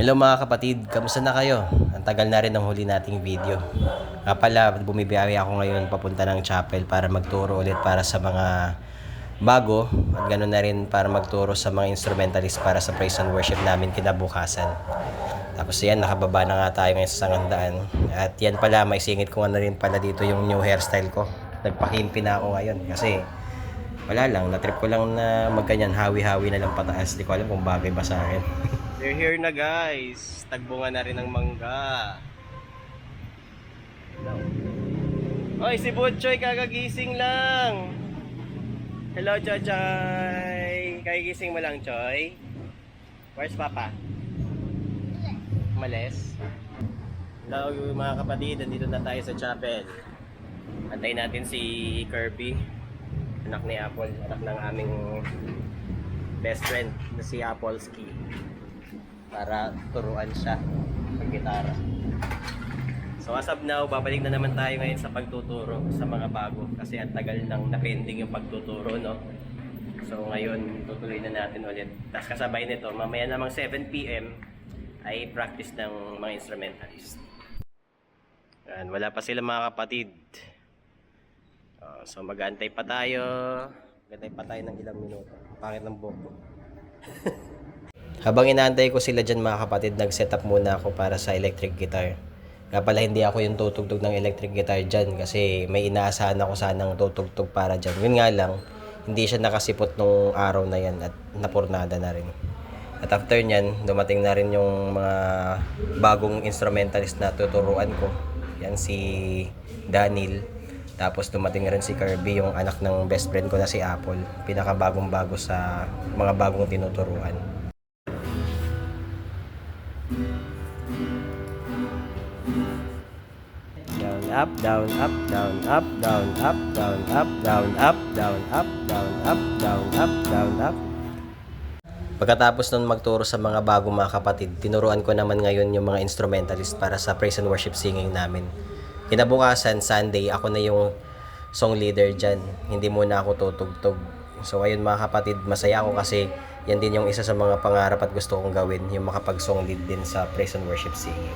Hello mga kapatid, kamusta na kayo? Ang tagal na rin ng huli nating video. Nga pala, bumibiyahe ako ngayon papunta ng chapel para magturo ulit para sa mga bago at ganoon na rin para magturo sa mga instrumentalist para sa praise and worship namin kinabukasan. Tapos yan, nakababa na nga tayo ngayon sa Sangandaan. At yan pala, may singit ko na rin pala dito yung new hairstyle ko. Nagpakimpi na ako ngayon kasi wala lang, natrip ko lang na magganyan, hawi-hawi na lang pataas. Di ko alam kung bagay ba sa akin. They're here na guys. Tagbunga na rin ng mangga. Oy, si Butchoy kakagising lang. Hello, Choy. Kagigising mo lang, Choy. Where's Papa? Males. Hello mga kapatid, nandito na tayo sa chapel. Antayin natin si Kirby, anak ni Apple, anak ng aming best friend na si Appleski, para turuan siya ng gitara. So as of now, babalik na naman tayo ngayon sa pagtuturo sa mga bago kasi ang tagal nang napending yung pagtuturo, no? So ngayon, tutuloy na natin ulit. Tapos kasabay nito, mamaya namang 7 PM ay practice ng mga instrumentalist. Yan, wala pa sila mga kapatid. So mag-aantay pa tayo. Mag-aantay pa tayo ng ilang minuto. Pangit ng buhok ko. Habang inaantay ko sila dyan mga kapatid, nag-set up muna ako para sa electric guitar. Nga pala hindi ako yung tutugtog ng electric guitar dyan kasi may inaasahan ako sanang tutugtog para dyan. Yun nga lang, hindi siya nakasipot nung araw na yan at napurnada na rin. At after nyan, dumating na rin yung mga bagong instrumentalist na tuturuan ko. Yan si Daniel. Tapos dumating rin si Kirby, yung anak ng best friend ko na si Apple. Pinakabagong bago sa mga bagong tinuturuan. Down, up, down, up, down, up, down, up, down, up, down, up, down, up, down, up, down, up, down, up. Pagkatapos nun magturo sa mga bago mga kapatid, tinuruan ko naman ngayon yung mga instrumentalist para sa praise and worship singing namin. Kinabukasan, Sunday, ako na yung song leader dyan. Hindi muna ako tutugtog. So ayun mga kapatid, masaya ako kasi yan din yung isa sa mga pangarap at gusto kong gawin, yung makapag-song lead din sa praise and worship singing.